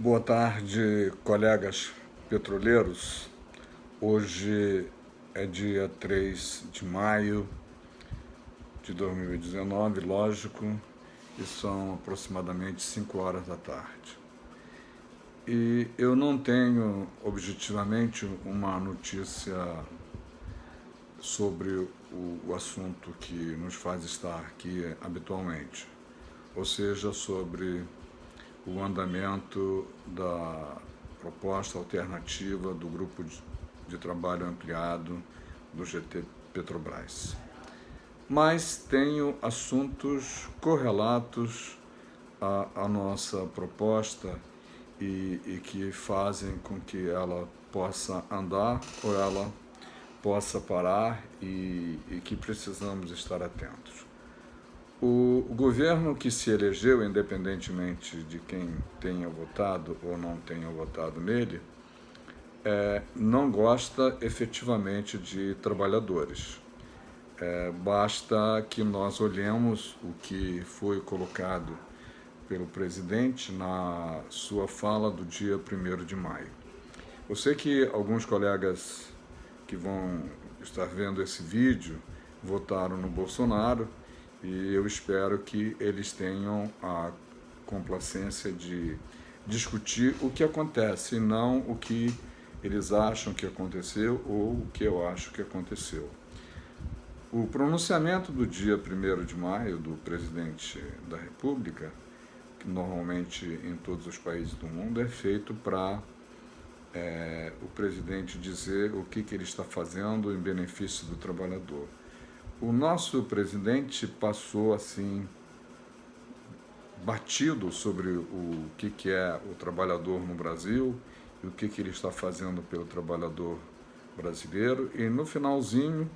Boa tarde, colegas petroleiros. Hoje é dia 3 de maio de 2019, lógico, e são aproximadamente 5 horas da tarde. E eu não tenho, objetivamente, uma notícia sobre o assunto que nos faz estar aqui habitualmente, ou seja, sobre o andamento da proposta alternativa do grupo de trabalho ampliado do GT Petrobras. Mas tenho assuntos correlatos à nossa proposta e que fazem com que ela possa andar ou ela possa parar e que precisamos estar atentos. O governo que se elegeu, independentemente de quem tenha votado ou não tenha votado nele, não gosta efetivamente de trabalhadores. Basta que nós olhemos o que foi colocado pelo presidente na sua fala do dia 1º de maio. Eu sei que alguns colegas que vão estar vendo esse vídeo votaram no Bolsonaro, e eu espero que eles tenham a complacência de discutir o que acontece e não o que eles acham que aconteceu ou o que eu acho que aconteceu. O pronunciamento do dia 1º de maio do presidente da República, que normalmente em todos os países do mundo é feito para o presidente dizer o que ele está fazendo em benefício do trabalhador. O nosso presidente passou assim batido sobre o que é o trabalhador no Brasil e o que ele está fazendo pelo trabalhador brasileiro, e no finalzinho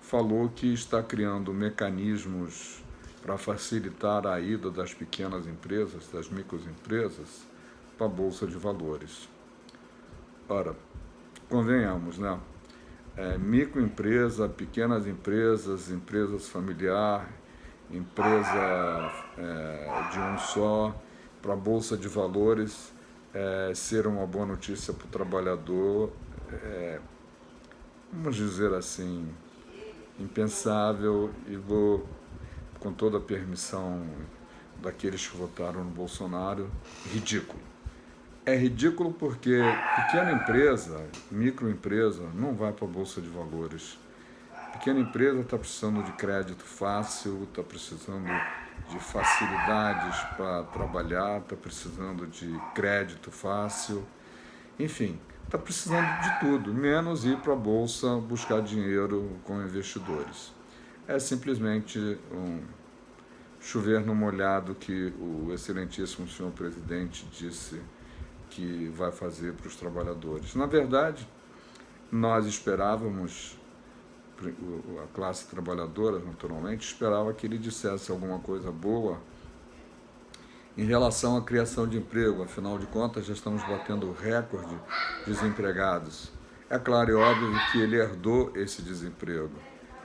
falou que está criando mecanismos para facilitar a ida das pequenas empresas, das microempresas, para a Bolsa de Valores. Ora, convenhamos, né? Microempresa, pequenas empresas, empresas familiar, empresa de um só, para a Bolsa de Valores ser uma boa notícia para o trabalhador, vamos dizer assim, impensável, e vou, com toda a permissão daqueles que votaram no Bolsonaro, ridículo. É ridículo porque pequena empresa, microempresa, não vai para a Bolsa de Valores. Pequena empresa está precisando de crédito fácil, está precisando de facilidades para trabalhar, está precisando de crédito fácil, enfim, está precisando de tudo, menos ir para a Bolsa buscar dinheiro com investidores. É simplesmente um chover no molhado que o excelentíssimo senhor presidente disse que vai fazer para os trabalhadores. Na verdade, nós esperávamos, a classe trabalhadora, naturalmente, esperava que ele dissesse alguma coisa boa em relação à criação de emprego. Afinal de contas, já estamos batendo recorde de desempregados. É claro e óbvio que ele herdou esse desemprego.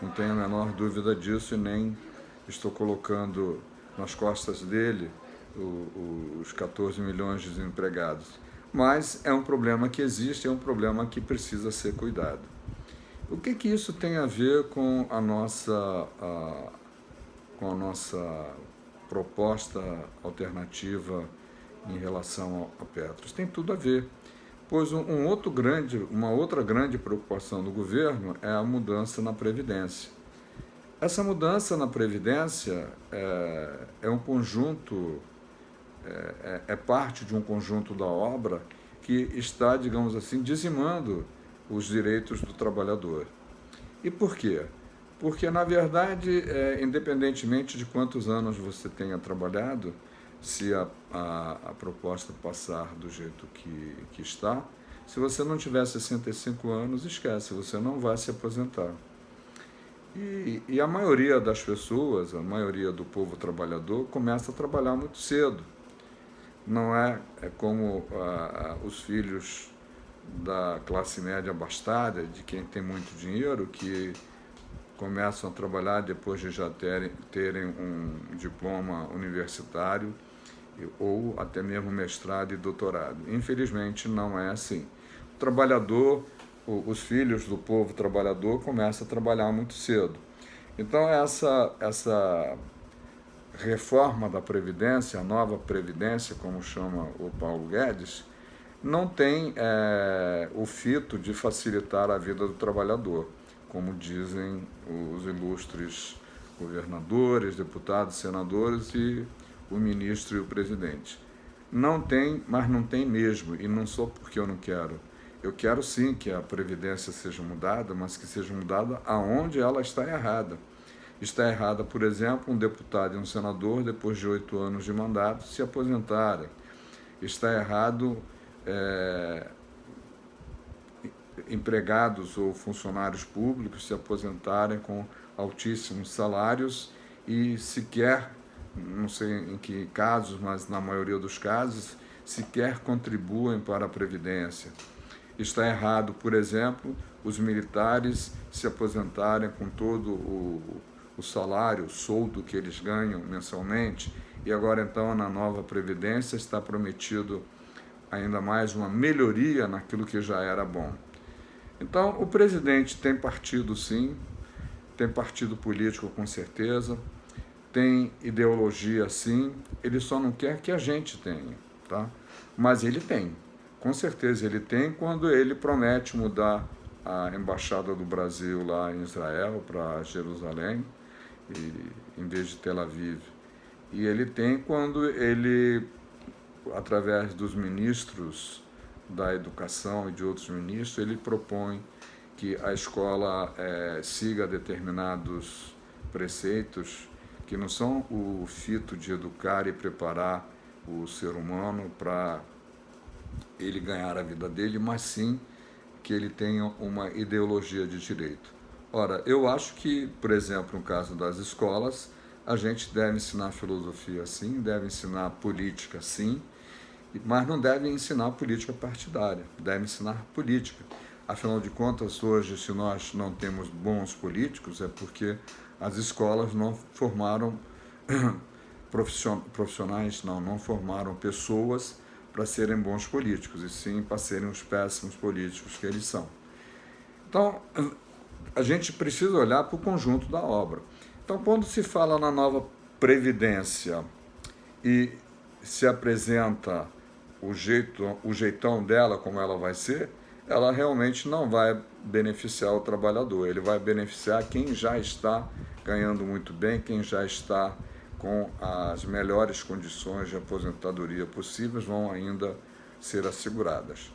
Não tenho a menor dúvida disso, e nem estou colocando nas costas dele os 14 milhões de desempregados. Mas é um problema que existe, é um problema que precisa ser cuidado. O que isso tem a ver com a nossa proposta alternativa em relação a Petros? Tem tudo a ver, pois uma outra grande preocupação do governo é a mudança na Previdência. Essa mudança na Previdência é um conjunto, é parte de um conjunto da obra que está, digamos assim, dizimando os direitos do trabalhador. E por quê? Porque, na verdade, independentemente de quantos anos você tenha trabalhado, se a proposta passar do jeito que está, se você não tiver 65 anos, esquece, você não vai se aposentar. E a maioria das pessoas, a maioria do povo trabalhador, começa a trabalhar muito cedo. Não é como os filhos da classe média abastada, de quem tem muito dinheiro, que começam a trabalhar depois de já terem um diploma universitário ou até mesmo mestrado e doutorado. Infelizmente, não é assim. O trabalhador, os filhos do povo trabalhador começam a trabalhar muito cedo. Então, essa reforma da Previdência, a nova Previdência, como chama o Paulo Guedes, não tem o fito de facilitar a vida do trabalhador, como dizem os ilustres governadores, deputados, senadores e o ministro e o presidente. Não tem, mas não tem mesmo, e não só porque eu não quero. Eu quero sim que a Previdência seja mudada, mas que seja mudada aonde ela está errada. Está errada, por exemplo, um deputado e um senador, depois de 8 anos de mandato, se aposentarem. Está errado empregados ou funcionários públicos se aposentarem com altíssimos salários e sequer, não sei em que casos, mas na maioria dos casos, sequer contribuem para a Previdência. Está errado, por exemplo, os militares se aposentarem com todo o salário, o soldo que eles ganham mensalmente, e agora então na nova Previdência está prometido ainda mais uma melhoria naquilo que já era bom. Então, o presidente tem partido sim, tem partido político com certeza, tem ideologia sim, ele só não quer que a gente tenha, tá? Mas ele tem, com certeza ele tem quando ele promete mudar a embaixada do Brasil lá em Israel para Jerusalém, em vez de Tel Aviv. E ele tem quando ele, através dos ministros da educação e de outros ministros, ele propõe que a escola siga determinados preceitos que não são o fito de educar e preparar o ser humano para ele ganhar a vida dele, mas sim que ele tenha uma ideologia de direito. Ora, eu acho que, por exemplo, no caso das escolas, a gente deve ensinar filosofia sim, deve ensinar política sim, mas não deve ensinar política partidária, deve ensinar política. Afinal de contas, hoje, se nós não temos bons políticos, é porque as escolas não formaram profissionais, não formaram pessoas para serem bons políticos, e sim para serem os péssimos políticos que eles são. Então, a gente precisa olhar para o conjunto da obra. Então, quando se fala na nova Previdência e se apresenta o jeitão dela, como ela vai ser, ela realmente não vai beneficiar o trabalhador, ele vai beneficiar quem já está ganhando muito bem, quem já está com as melhores condições de aposentadoria possíveis vão ainda ser asseguradas.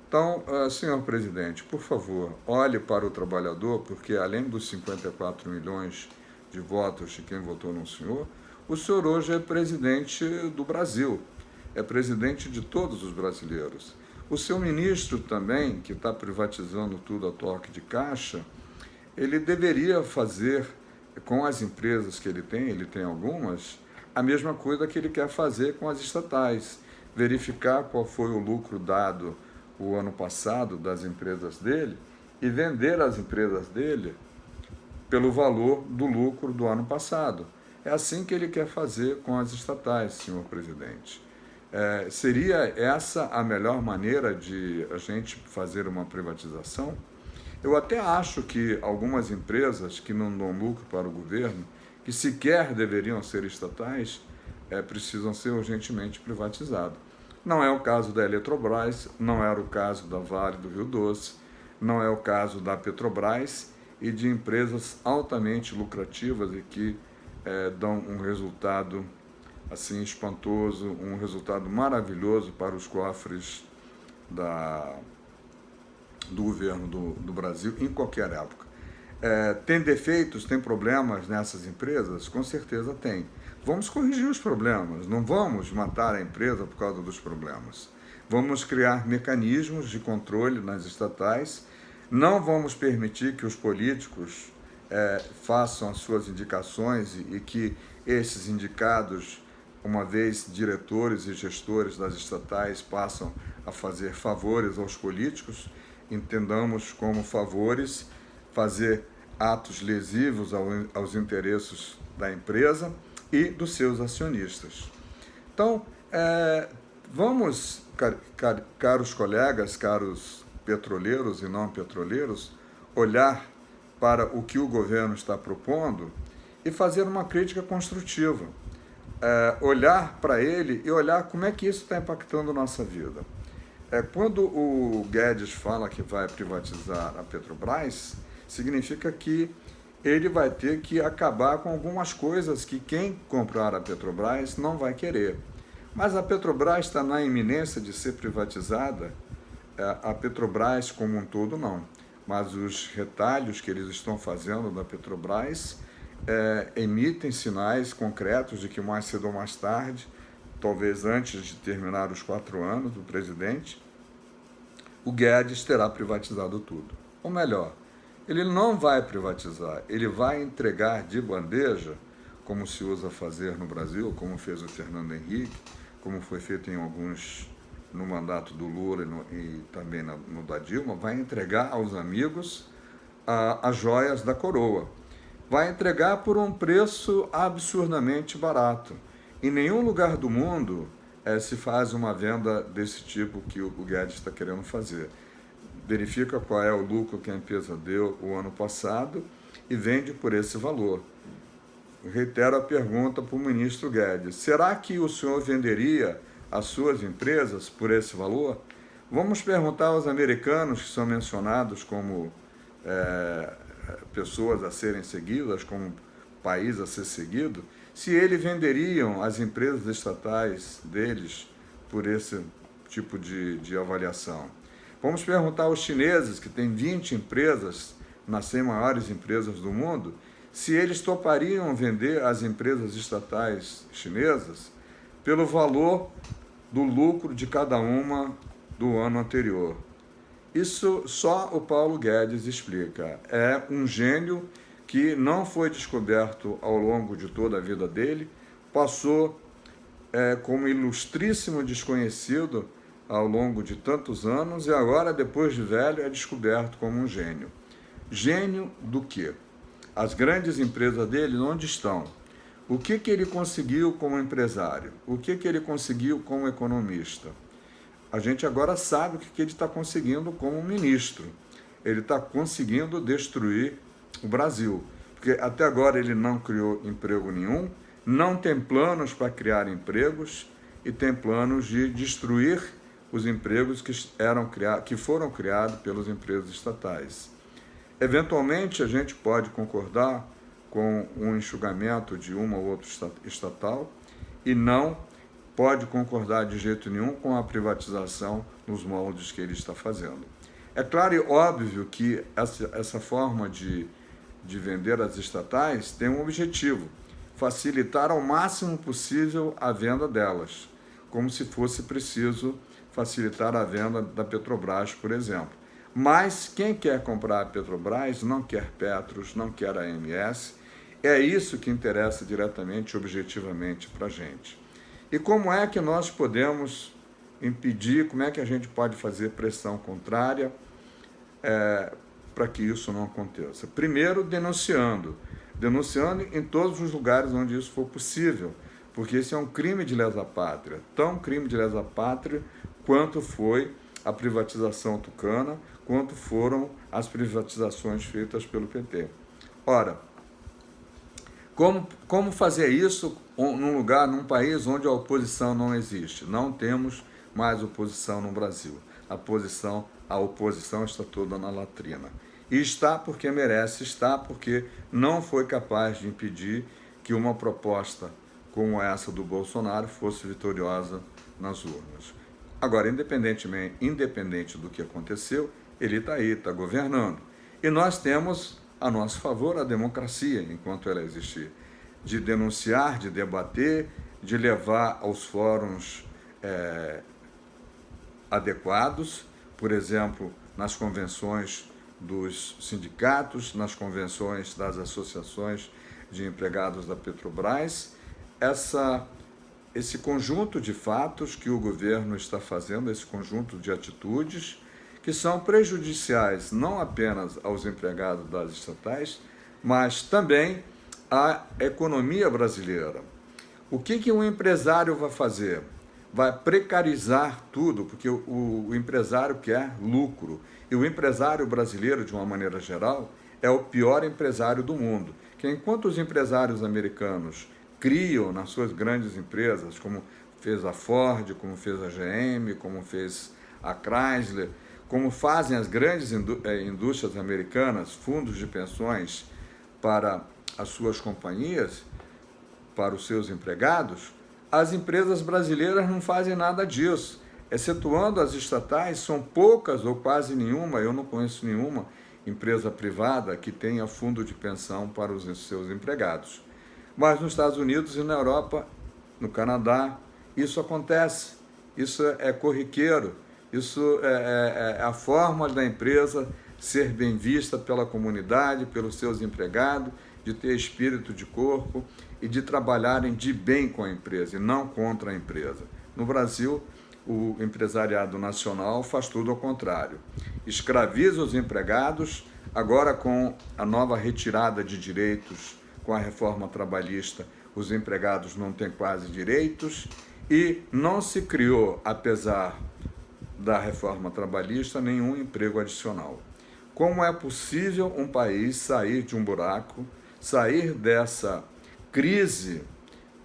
Então, senhor presidente, por favor, olhe para o trabalhador, porque além dos 54 milhões de votos de quem votou no senhor, o senhor hoje é presidente do Brasil, é presidente de todos os brasileiros. O seu ministro também, que está privatizando tudo a toque de caixa, ele deveria fazer com as empresas que ele tem algumas, a mesma coisa que ele quer fazer com as estatais, verificar qual foi o lucro dado o ano passado das empresas dele e vender as empresas dele pelo valor do lucro do ano passado. É assim que ele quer fazer com as estatais, senhor presidente. Seria essa a melhor maneira de a gente fazer uma privatização? Eu até acho que algumas empresas que não dão lucro para o governo, que sequer deveriam ser estatais, precisam ser urgentemente privatizadas. Não é o caso da Eletrobras, não era o caso da Vale do Rio Doce, não é o caso da Petrobras e de empresas altamente lucrativas e que dão um resultado assim espantoso, um resultado maravilhoso para os cofres do governo do Brasil em qualquer época. Tem defeitos, tem problemas nessas empresas? Com certeza tem. Vamos corrigir os problemas, não vamos matar a empresa por causa dos problemas. Vamos criar mecanismos de controle nas estatais, não vamos permitir que os políticos façam as suas indicações e que esses indicados, uma vez diretores e gestores das estatais, passam a fazer favores aos políticos. Entendamos como favores fazer atos lesivos aos interesses da empresa e dos seus acionistas. Então, Vamos, caros colegas, caros petroleiros e não petroleiros, olhar para o que o governo está propondo e fazer uma crítica construtiva. Olhar para ele e olhar como é que isso está impactando a nossa vida. Quando o Guedes fala que vai privatizar a Petrobras, significa que ele vai ter que acabar com algumas coisas que quem comprar a Petrobras não vai querer. Mas a Petrobras está na iminência de ser privatizada, a Petrobras como um todo não. Mas os retalhos que eles estão fazendo da Petrobras emitem sinais concretos de que mais cedo ou mais tarde, talvez antes de terminar os 4 anos do presidente, o Guedes terá privatizado tudo. Ou melhor, ele não vai privatizar, ele vai entregar de bandeja, como se usa fazer no Brasil, como fez o Fernando Henrique, como foi feito em alguns no mandato do Lula e também no da Dilma, vai entregar aos amigos as joias da coroa. Vai entregar por um preço absurdamente barato. Em nenhum lugar do mundo se faz uma venda desse tipo que o Guedes está querendo fazer. Verifica qual é o lucro que a empresa deu o ano passado e vende por esse valor. Eu reitero a pergunta para o ministro Guedes. Será que o senhor venderia as suas empresas por esse valor? Vamos perguntar aos americanos, que são mencionados como pessoas a serem seguidas, como país a ser seguido, se eles venderiam as empresas estatais deles por esse tipo de avaliação. Vamos perguntar aos chineses, que têm 20 empresas, nas 100 maiores empresas do mundo, se eles topariam vender as empresas estatais chinesas pelo valor do lucro de cada uma do ano anterior. Isso só o Paulo Guedes explica. É um gênio que não foi descoberto ao longo de toda a vida dele, passou como ilustríssimo desconhecido ao longo de tantos anos e agora, depois de velho, é descoberto como um gênio. Gênio do quê? As grandes empresas dele, onde estão? O que ele conseguiu como empresário? O que ele conseguiu como economista? A gente agora sabe o que ele está conseguindo como ministro. Ele está conseguindo destruir o Brasil, porque até agora ele não criou emprego nenhum, não tem planos para criar empregos e tem planos de destruir os empregos que foram criados pelas empresas estatais. Eventualmente, a gente pode concordar com um enxugamento de uma ou outra estatal e não pode concordar de jeito nenhum com a privatização nos moldes que ele está fazendo. É claro e óbvio que essa forma de vender as estatais tem um objetivo: facilitar ao máximo possível a venda delas, como se fosse preciso facilitar a venda da Petrobras, por exemplo. Mas quem quer comprar a Petrobras não quer Petros, não quer a AMS. É isso que interessa diretamente, objetivamente para a gente. E como é que nós podemos impedir, como é que a gente pode fazer pressão contrária para que isso não aconteça? Primeiro, denunciando em todos os lugares onde isso for possível, porque esse é um crime de lesa pátria, tão crime de lesa pátria quanto foi a privatização tucana, quanto foram as privatizações feitas pelo PT. Ora, como fazer isso num país onde a oposição não existe? Não temos mais oposição no Brasil. A oposição está toda na latrina. E está porque merece, está porque não foi capaz de impedir que uma proposta como essa do Bolsonaro fosse vitoriosa nas urnas. Agora, independente do que aconteceu, ele está aí, está governando. E nós temos a nosso favor a democracia, enquanto ela existir, de denunciar, de debater, de levar aos fóruns adequados, por exemplo, nas convenções dos sindicatos, nas convenções das associações de empregados da Petrobras, esse conjunto de fatos que o governo está fazendo, esse conjunto de atitudes que são prejudiciais não apenas aos empregados das estatais, mas também à economia brasileira. O que um empresário vai fazer? vai precarizar tudo, porque o empresário quer lucro. E o empresário brasileiro, de uma maneira geral, é o pior empresário do mundo. Que enquanto os empresários americanos criam nas suas grandes empresas, como fez a Ford, como fez a GM, como fez a Chrysler, como fazem as grandes indústrias americanas, fundos de pensões para as suas companhias, para os seus empregados, as empresas brasileiras não fazem nada disso. Excetuando as estatais, são poucas ou quase nenhuma, eu não conheço nenhuma empresa privada que tenha fundo de pensão para os seus empregados. Mas nos Estados Unidos e na Europa, no Canadá, isso acontece, isso é corriqueiro, isso é a forma da empresa ser bem vista pela comunidade, pelos seus empregados, de ter espírito de corpo e de trabalharem de bem com a empresa e não contra a empresa. No Brasil, o empresariado nacional faz tudo ao contrário. Escraviza os empregados, agora com a nova retirada de direitos, com a reforma trabalhista, os empregados não têm quase direitos e não se criou, apesar da reforma trabalhista, nenhum emprego adicional. Como é possível um país sair de um buraco, sair dessa crise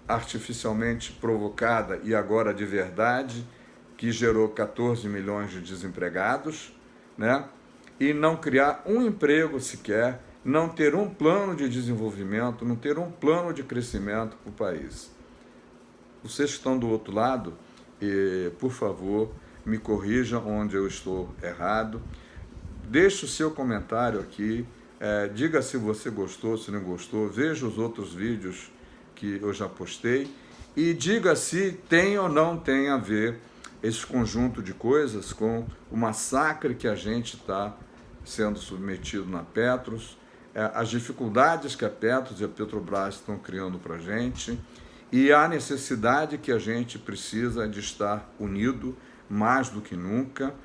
artificialmente provocada e agora de verdade, que gerou 14 milhões de desempregados, né? E não criar um emprego sequer, não ter um plano de desenvolvimento, não ter um plano de crescimento para o país. Vocês que estão do outro lado, por favor, me corrijam onde eu estou errado. Deixe o seu comentário aqui, diga se você gostou, se não gostou, veja os outros vídeos que eu já postei e diga se tem ou não tem a ver esse conjunto de coisas com o massacre que a gente está sendo submetido na Petros, as dificuldades que a Petros e a Petrobras estão criando para a gente e a necessidade que a gente precisa de estar unido mais do que nunca.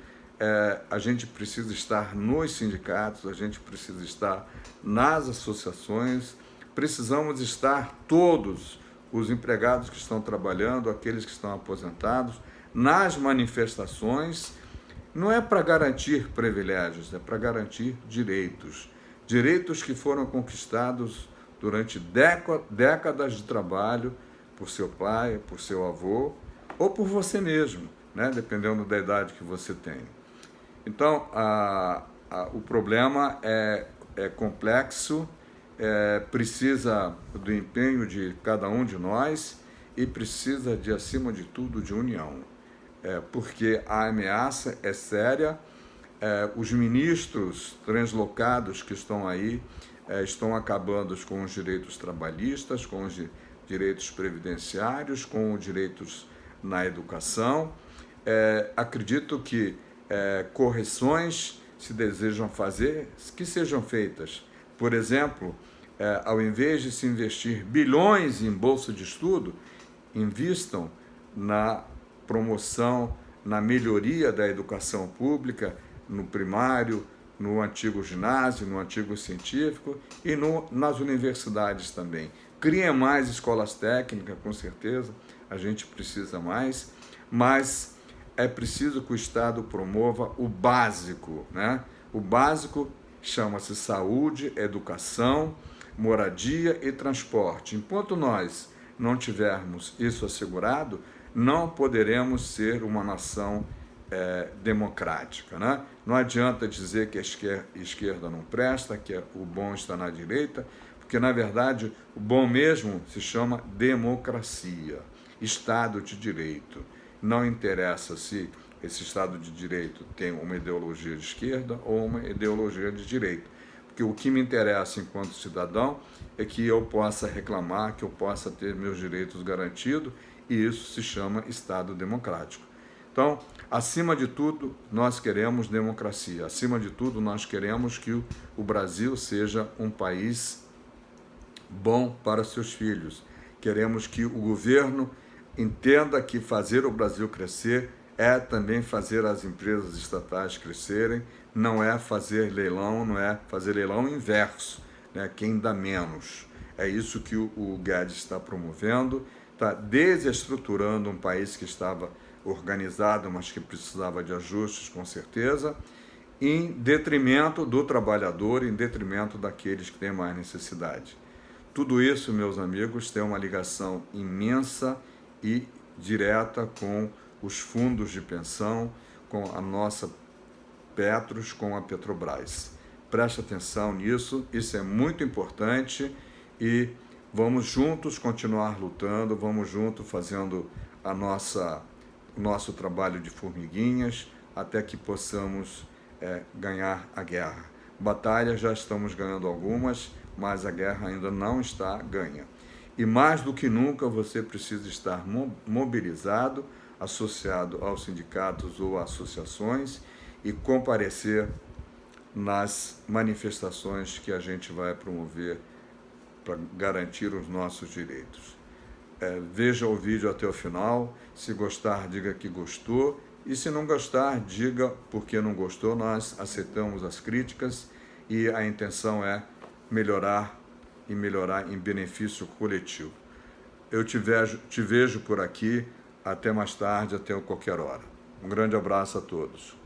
A gente precisa estar nos sindicatos, a gente precisa estar nas associações, precisamos estar todos os empregados que estão trabalhando, aqueles que estão aposentados, nas manifestações. Não é para garantir privilégios, é para garantir direitos. Direitos que foram conquistados durante décadas de trabalho por seu pai, por seu avô ou por você mesmo, né? Dependendo da idade que você tem. Então, o problema é complexo, precisa do empenho de cada um de nós e precisa, acima de tudo, de união. Porque a ameaça é séria, os ministros translocados que estão aí estão acabando com os direitos trabalhistas, com os direitos previdenciários, com os direitos na educação. Acredito que correções se desejam fazer, que sejam feitas. Por exemplo, ao invés de se investir bilhões em bolsa de estudo, invistam na promoção, na melhoria da educação pública, no primário, no antigo ginásio, no antigo científico e nas universidades também. Criem mais escolas técnicas, com certeza, a gente precisa mais, mas é preciso que o Estado promova o básico, né? O básico chama-se saúde, educação, moradia e transporte. Enquanto nós não tivermos isso assegurado, não poderemos ser uma nação democrática, né? Não adianta dizer que a esquerda não presta, que o bom está na direita, porque, na verdade, o bom mesmo se chama democracia, Estado de Direito. Não interessa se esse Estado de Direito tem uma ideologia de esquerda ou uma ideologia de direita, porque o que me interessa enquanto cidadão é que eu possa reclamar, que eu possa ter meus direitos garantidos, e isso se chama Estado democrático. Então, acima de tudo, nós queremos democracia. Acima de tudo, nós queremos que o Brasil seja um país bom para seus filhos. Queremos que o governo entenda que fazer o Brasil crescer é também fazer as empresas estatais crescerem, não é fazer leilão, não é fazer leilão inverso, né? Quem dá menos. É isso que o Guedes está promovendo, está desestruturando um país que estava organizado, mas que precisava de ajustes, com certeza, em detrimento do trabalhador, em detrimento daqueles que têm mais necessidade. Tudo isso, meus amigos, tem uma ligação imensa e direta com os fundos de pensão, com a nossa Petros, com a Petrobras. Preste atenção nisso, isso é muito importante e vamos juntos continuar lutando, vamos juntos fazendo o nosso trabalho de formiguinhas até que possamos ganhar a guerra. Batalhas já estamos ganhando algumas, mas a guerra ainda não está ganha. E mais do que nunca você precisa estar mobilizado, associado aos sindicatos ou associações e comparecer nas manifestações que a gente vai promover para garantir os nossos direitos. Veja o vídeo até o final, se gostar, diga que gostou, e se não gostar, diga porque não gostou, nós aceitamos as críticas e a intenção é melhorar e melhorar em benefício coletivo. Eu te vejo por aqui, até mais tarde, até qualquer hora. Um grande abraço a todos.